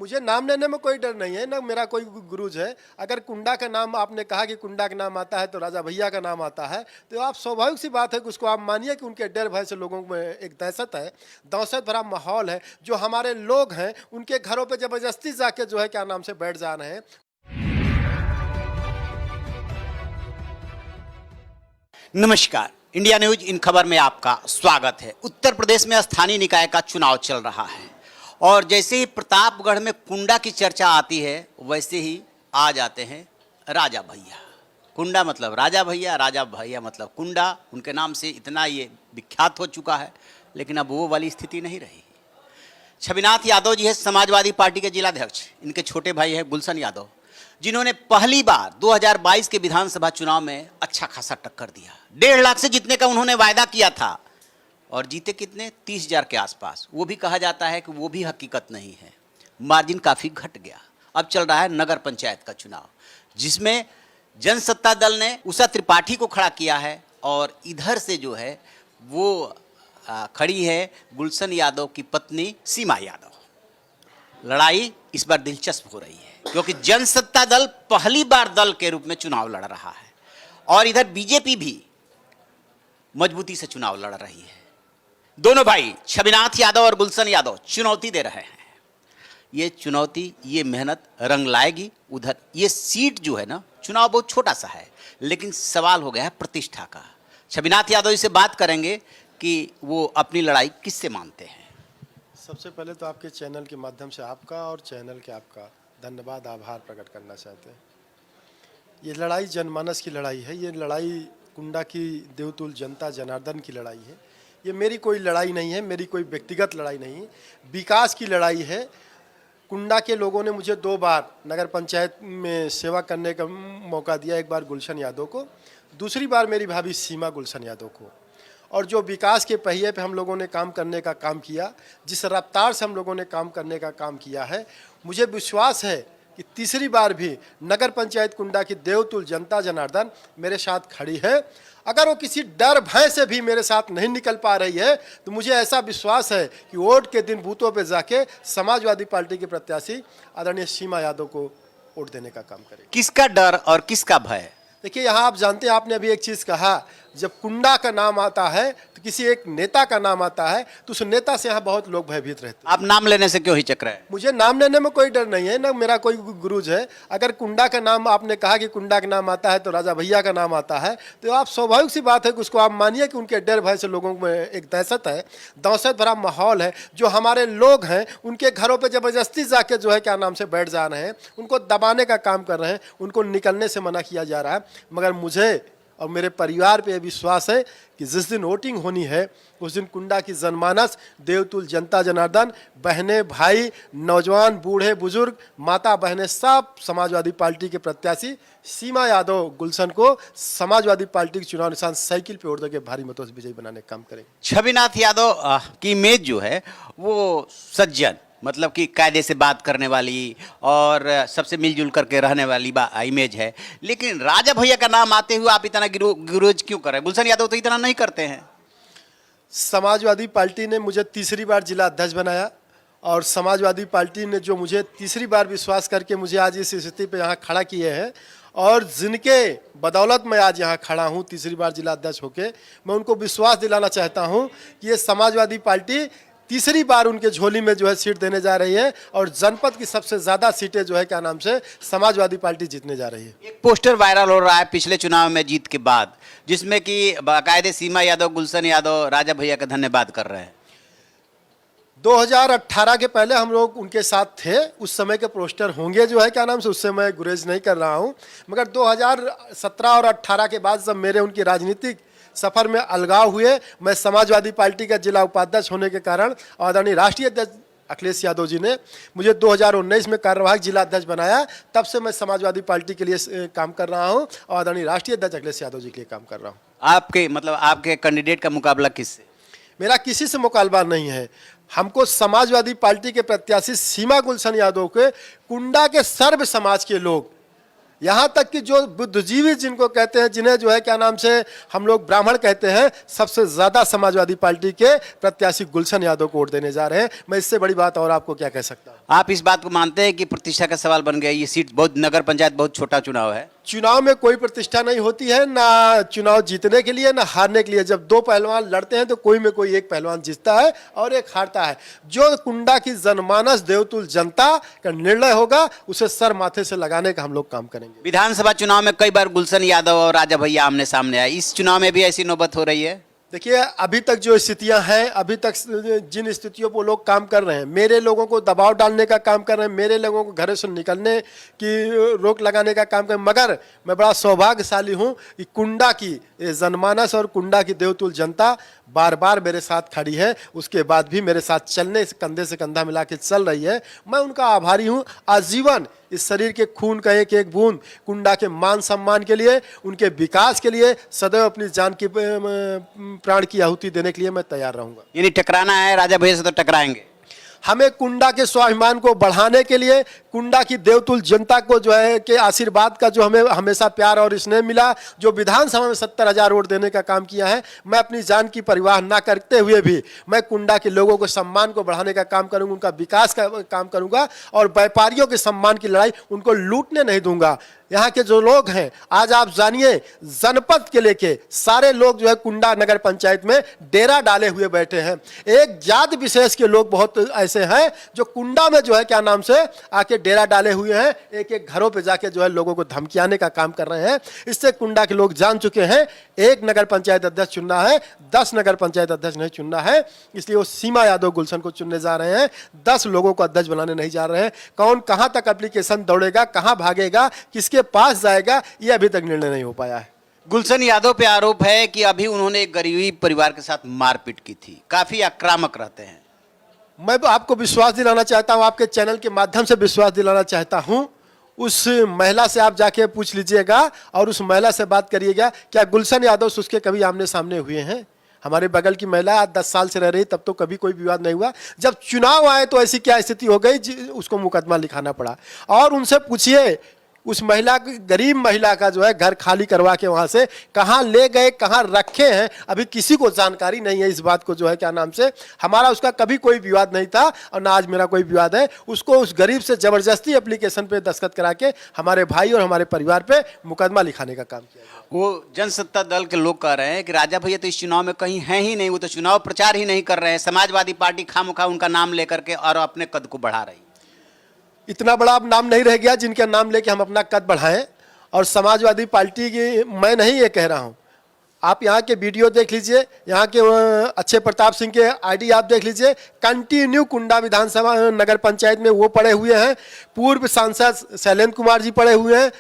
मुझे नाम लेने में कोई डर नहीं है, ना मेरा कोई गुरूज है। अगर कुंडा का नाम आपने कहा कि कुंडा का नाम आता है तो राजा भैया का नाम आता है, तो आप स्वाभाविक सी बात है कि उसको आप मानिए कि उनके डर भय से लोगों में एक दहशत है, दहशत भरा माहौल है। जो हमारे लोग हैं उनके घरों पर जबरदस्ती जाके जो है क्या नाम से बैठ जा रहे हैं। नमस्कार, इंडिया न्यूज इन खबर में आपका स्वागत है। उत्तर प्रदेश में स्थानीय निकाय का चुनाव चल रहा है और जैसे ही प्रतापगढ़ में कुंडा की चर्चा आती है वैसे ही आ जाते हैं राजा भैया। कुंडा मतलब राजा भैया, राजा भैया मतलब कुंडा। उनके नाम से इतना ये विख्यात हो चुका है, लेकिन अब वो वाली स्थिति नहीं रही। छविनाथ यादव जी है समाजवादी पार्टी के जिलाध्यक्ष। इनके छोटे भाई है गुलशन यादव, जिन्होंने पहली बार 2022 के विधानसभा चुनाव में अच्छा खासा टक्कर दिया। 1.5 लाख से जीतने का उन्होंने वायदा किया था और जीते कितने, 30,000 के आसपास। वो भी कहा जाता है कि वो भी हकीकत नहीं है, मार्जिन काफ़ी घट गया। अब चल रहा है नगर पंचायत का चुनाव, जिसमें जनसत्ता दल ने उषा त्रिपाठी को खड़ा किया है और इधर से जो है वो खड़ी है गुलशन यादव की पत्नी सीमा यादव। लड़ाई इस बार दिलचस्प हो रही है क्योंकि जनसत्ता दल पहली बार दल के रूप में चुनाव लड़ रहा है और इधर बीजेपी भी मजबूती से चुनाव लड़ रही है। दोनों भाई छविनाथ यादव और गुलशन यादव चुनौती दे रहे हैं। ये चुनौती, ये मेहनत रंग लाएगी। उधर ये सीट जो है ना, चुनाव बहुत छोटा सा है, लेकिन सवाल हो गया है प्रतिष्ठा का। छविनाथ यादव से बात करेंगे कि वो अपनी लड़ाई किससे मानते हैं। सबसे पहले तो आपके चैनल के माध्यम से आपका और चैनल के आपका धन्यवाद, आभार प्रकट करना चाहते हैं। ये लड़ाई जनमानस की लड़ाई है, ये लड़ाई कुंडा की देवतुल जनता जनार्दन की लड़ाई है। ये मेरी कोई लड़ाई नहीं है, मेरी कोई व्यक्तिगत लड़ाई नहीं है, विकास की लड़ाई है। कुंडा के लोगों ने मुझे 2 बार नगर पंचायत में सेवा करने का मौका दिया, एक बार गुलशन यादव को, दूसरी बार मेरी भाभी सीमा गुलशन यादव को। और जो विकास के पहिए पे हम लोगों ने काम करने का काम किया, जिस रफ्तार से हम लोगों ने काम करने का काम किया है, मुझे विश्वास है कि तीसरी बार भी नगर पंचायत कुंडा की देवतुल जनता जनार्दन मेरे साथ खड़ी है। अगर वो किसी डर भय से भी मेरे साथ नहीं निकल पा रही है, तो मुझे ऐसा विश्वास है कि वोट के दिन बूथों पे जाके समाजवादी पार्टी के प्रत्याशी आदरणीय सीमा यादव को वोट देने का काम करेगी। किसका डर और किसका भय? देखिए, यहाँ आप जानते हैं, आपने अभी एक चीज़ कहा, जब कुंडा का नाम आता है तो किसी एक नेता का नाम आता है तो उस नेता से यहाँ बहुत लोग भयभीत रहते हैं। आप नाम लेने से क्यों हिचक रहे हैं? मुझे नाम लेने में कोई डर नहीं है, ना मेरा कोई गुरूज है। अगर कुंडा का नाम आपने कहा कि कुंडा का नाम आता है तो राजा भैया का नाम आता है, तो आप स्वाभाविक सी बात है कि उसको आप मानिए कि उनके डर भय से लोगों में एक दहशत है, दहशत भरा माहौल है। जो हमारे लोग हैं उनके घरों पर जबरदस्ती जाके जो है क्या नाम से बैठ जा रहे हैं, उनको दबाने का काम कर रहे हैं, उनको निकलने से मना किया जा रहा है। मगर मुझे और मेरे परिवार पे विश्वास है कि जिस दिन वोटिंग होनी है उस दिन कुंडा की जनमानस देवतुल जनता जनार्दन, बहनें भाई, नौजवान बूढ़े बुजुर्ग, माता बहनें, सब समाजवादी पार्टी के प्रत्याशी सीमा यादव गुलशन को समाजवादी पार्टी के चुनाव निशान साइकिल पे उड़ के भारी मतों से विजयी बनाने का काम करेंगे। छविनाथ यादव की इमेज जो है वो सज्जन, मतलब कि कायदे से बात करने वाली और सबसे मिलजुल करके रहने वाली इमेज है, लेकिन राजा भैया का नाम आते हुए आप इतना गिरोज क्यों कर रहे हैं? गुलशन यादव तो इतना नहीं करते हैं। समाजवादी पार्टी ने मुझे तीसरी बार जिला अध्यक्ष बनाया और समाजवादी पार्टी ने जो मुझे तीसरी बार विश्वास करके मुझे आज इस स्थिति पे यहाँ खड़ा किए हैं और जिनके बदौलत मैं आज यहाँ खड़ा हूँ तीसरी बार जिला अध्यक्ष होके, मैं उनको विश्वास दिलाना चाहता हूँ कि ये समाजवादी पार्टी तीसरी बार उनके झोली में जो है सीट देने जा रही है और जनपद की सबसे ज़्यादा सीटें जो है क्या नाम से समाजवादी पार्टी जीतने जा रही है। एक पोस्टर वायरल हो रहा है पिछले चुनाव में जीत के बाद, जिसमें कि बाकायदे सीमा यादव, गुलशन यादव राजा भैया का धन्यवाद कर रहे हैं। 2018 के पहले हम लोग उनके साथ थे, उस समय के पोस्टर होंगे जो है क्या नाम से, उससे मैं गुरेज नहीं कर रहा हूँ। मगर 2017 और 18 के बाद जब मेरे उनकी राजनीतिक सफर में अलगाव हुए, मैं समाजवादी पार्टी का जिला उपाध्यक्ष होने के कारण आदरणीय राष्ट्रीय अध्यक्ष अखिलेश यादव जी ने मुझे 2019 में कार्यवाहक जिला अध्यक्ष बनाया। तब से मैं समाजवादी पार्टी के लिए काम कर रहा हूं और आदरणीय राष्ट्रीय अध्यक्ष अखिलेश यादव जी के लिए काम कर रहा हूं। आपके मतलब आपके कैंडिडेट का मुकाबला किससे? मेरा किसी से मुकाबला नहीं है। हमको समाजवादी पार्टी के प्रत्याशी सीमा गुलशन यादव के कुंडा के सर्व समाज के लोग यहाँ तक कि जो बुद्धिजीवी जिनको कहते हैं, जिन्हें जो है क्या नाम से हम लोग ब्राह्मण कहते हैं, सबसे ज्यादा समाजवादी पार्टी के प्रत्याशी गुलशन यादव को वोट देने जा रहे हैं। मैं इससे बड़ी बात और आपको क्या कह सकता हूँ। आप इस बात को मानते हैं कि प्रतिष्ठा का सवाल बन गया? ये सीट बहुत, नगर पंचायत बहुत छोटा चुनाव है। चुनाव में कोई प्रतिष्ठा नहीं होती है, ना चुनाव जीतने के लिए ना हारने के लिए। जब दो पहलवान लड़ते हैं तो कोई में कोई एक पहलवान जीतता है और एक हारता है। जो कुंडा की जनमानस देवतुल जनता का निर्णय होगा उसे सर माथे से लगाने का हम लोग काम करेंगे। विधानसभा चुनाव में कई बार गुलशन यादव और राजा भैया आमने सामने आए, इस चुनाव में भी ऐसी नौबत हो रही है? देखिए, अभी तक जो स्थितियां हैं, अभी तक जिन स्थितियों पर लोग काम कर रहे हैं, मेरे लोगों को दबाव डालने का काम कर रहे हैं, मेरे लोगों को घरों से निकलने की रोक लगाने का काम कर रहे हैं। मगर मैं बड़ा सौभाग्यशाली हूं कि कुंडा की जनमानस और कुंडा की देवतुल जनता बार बार मेरे साथ खड़ी है, उसके बाद भी मेरे साथ चलने से कंधे से कंधा मिला के चल रही है। मैं उनका आभारी हूं। आजीवन इस शरीर के खून का एक एक बूंद कुंडा के मान सम्मान के लिए, उनके विकास के लिए सदैव अपनी जान की प्राण की आहुति देने के लिए मैं तैयार रहूंगा। यानी टकराना है राजा भैया से तो टकराएंगे। हमें कुंडा के स्वाभिमान को बढ़ाने के लिए, कुंडा की देवतुल जनता को जो है के आशीर्वाद का जो हमें हमेशा प्यार और स्नेह मिला, जो विधानसभा में 70,000 वोट देने का काम किया है, मैं अपनी जान की परवाह ना करते हुए भी मैं कुंडा के लोगों को सम्मान को बढ़ाने का काम करूंगा, उनका विकास का काम करूंगा और व्यापारियों के सम्मान की लड़ाई, उनको लूटने नहीं दूंगा। यहाँ के जो लोग हैं, आज आप जानिए जनपद के लेके सारे लोग जो है कुंडा नगर पंचायत में डेरा डाले हुए बैठे हैं। एक जात विशेष के लोग बहुत ऐसे हैं जो कुंडा में जो है क्या नाम से आके डेरा डाले हुए हैं, एक एक घरों पे जाके जो है लोगों को धमकियाने का काम कर रहे हैं। इससे कुंडा के लोग जान चुके हैं, एक नगर पंचायत अध्यक्ष चुनना है, 10 नगर पंचायत अध्यक्ष नहीं चुनना है। इसलिए वो सीमा यादव गुलशन को चुनने जा रहे हैं, 10 लोगों को अध्यक्ष बनाने नहीं जा रहे हैं। कौन कहां तक एप्लीकेशन दौड़ेगा, कहां भागेगा, किसके पास जाएगा, ये अभी तक निर्णय नहीं हो पाया है। गुलशन यादव पे आरोप है कि अभी उन्होंने एक गरीब परिवार के साथ मारपीट की थी, काफी आक्रामक रहते हैं। मैं आपको विश्वास दिलाना चाहता हूं, आपके चैनल के माध्यम से विश्वास दिलाना चाहता हूं। उस महिला से आप जाके पूछ लीजिएगा और उस महिला से बात करिएगा, क्या गुलशन यादव से उसके कभी आमने सामने हुए हैं? हमारे बगल की महिला आज 10 साल से रह रही, तब तो कभी कोई विवाद नहीं हुआ। जब चुनाव आए तो ऐसी क्या स्थिति हो गई, उसको मुकदमा लिखाना पड़ा। और उनसे पूछिए, उस महिला, गरीब महिला का जो है घर खाली करवा के वहां से कहां ले गए, कहां रखे हैं, अभी किसी को जानकारी नहीं है। इस बात को जो है क्या नाम से, हमारा उसका कभी कोई विवाद नहीं था और ना आज मेरा कोई विवाद है। उसको उस गरीब से जबरदस्ती एप्लीकेशन पे दस्तखत करा के हमारे भाई और हमारे परिवार पे मुकदमा लिखाने का काम किया। वो जनसत्ता दल के लोग कह रहे हैं कि राजा भैया तो इस चुनाव में कहीं हैं ही नहीं, वो तो चुनाव प्रचार ही नहीं कर रहे हैं। समाजवादी पार्टी खामखा उनका नाम लेकर के और अपने कद को बढ़ा रही। इतना बड़ा अब नाम नहीं रह गया जिनके नाम लेके हम अपना कद बढ़ाएं। और समाजवादी पार्टी की मैं नहीं ये कह रहा हूं, आप यहाँ के वीडियो देख लीजिए, यहाँ के अच्छे प्रताप सिंह के आईडी आप देख लीजिए। कंटिन्यू कुंडा विधानसभा नगर पंचायत में वो पड़े हुए हैं, पूर्व सांसद शैलेंद्र कुमार जी पड़े हुए हैं,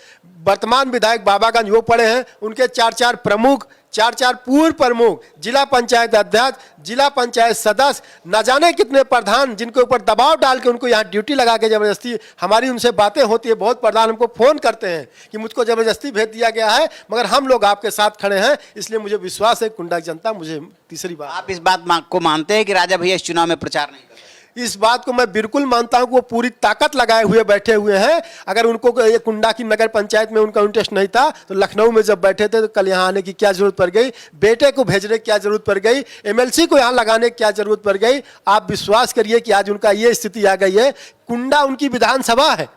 वर्तमान विधायक बाबागंज वो पड़े हैं, उनके 4 प्रमुख, 4 पूर्व प्रमुख, जिला पंचायत अध्यक्ष, जिला पंचायत सदस्य, न जाने कितने प्रधान, जिनके ऊपर दबाव डाल के उनको यहाँ ड्यूटी लगा के जबरदस्ती, हमारी उनसे बातें होती है, बहुत प्रधान हमको फोन करते हैं कि मुझको जबरदस्ती भेज दिया गया है, मगर हम लोग आपके साथ खड़े हैं। इसलिए मुझे विश्वास है कुंडा की जनता मुझे तीसरी बार। आप इस बात को मानते हैं कि राजा भैया इस चुनाव में प्रचार नहीं कर रहे? इस बात को मैं बिल्कुल मानता हूं कि वो पूरी ताकत लगाए हुए बैठे हुए हैं। अगर उनको ये कुंडा की नगर पंचायत में उनका इंटरेस्ट नहीं था तो लखनऊ में जब बैठे थे तो कल यहाँ आने की क्या जरूरत पड़ गई, बेटे को भेजने की क्या जरूरत पड़ गई, एमएलसी को यहाँ लगाने की क्या जरूरत पड़ गई। आप विश्वास करिए कि आज उनका ये स्थिति आ गई है। कुंडा उनकी विधानसभा है,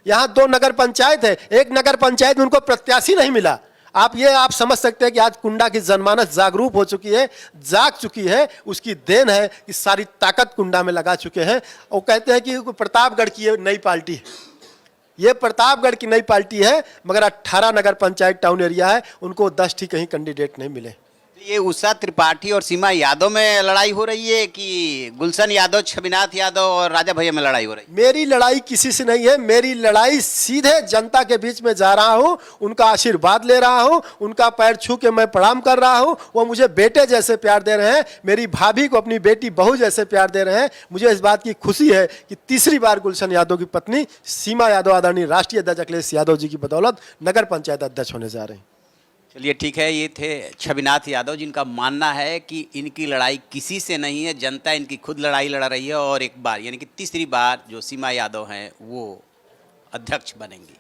यहाँ 2 नगर पंचायत है, एक नगर पंचायत में उनको प्रत्याशी नहीं मिला। आप समझ सकते हैं कि आज कुंडा की जनमानस जागरूक हो चुकी है, जाग चुकी है। उसकी देन है कि सारी ताकत कुंडा में लगा चुके हैं। वो कहते हैं कि प्रतापगढ़ की ये नई पार्टी है, ये प्रतापगढ़ की नई पार्टी है, मगर 18 नगर पंचायत टाउन एरिया है, उनको 10 ठीक कहीं कैंडिडेट नहीं मिले। ये उषा त्रिपाठी और सीमा यादव में लड़ाई हो रही है कि गुलशन यादव, छविनाथ यादव और राजा भैया में लड़ाई हो रही है? मेरी लड़ाई किसी से नहीं है, मेरी लड़ाई सीधे जनता के बीच में जा रहा हूं, उनका आशीर्वाद ले रहा हूं, उनका पैर छू के मैं प्रणाम कर रहा हूं। वो मुझे बेटे जैसे प्यार दे रहे हैं, मेरी भाभी को अपनी बेटी बहू जैसे प्यार दे रहे हैं। मुझे इस बात की खुशी है कि तीसरी बार गुलशन यादव की पत्नी सीमा यादव आदरणीय राष्ट्रीय अध्यक्ष अखिलेश यादव जी की बदौलत नगर पंचायत अध्यक्ष होने जा रहे हैं। चलिए ठीक है, ये थे छविनाथ यादव जिनका मानना है कि इनकी लड़ाई किसी से नहीं है, जनता इनकी खुद लड़ाई लड़ रही है और एक बार यानी कि तीसरी बार जो सीमा यादव हैं वो अध्यक्ष बनेंगी।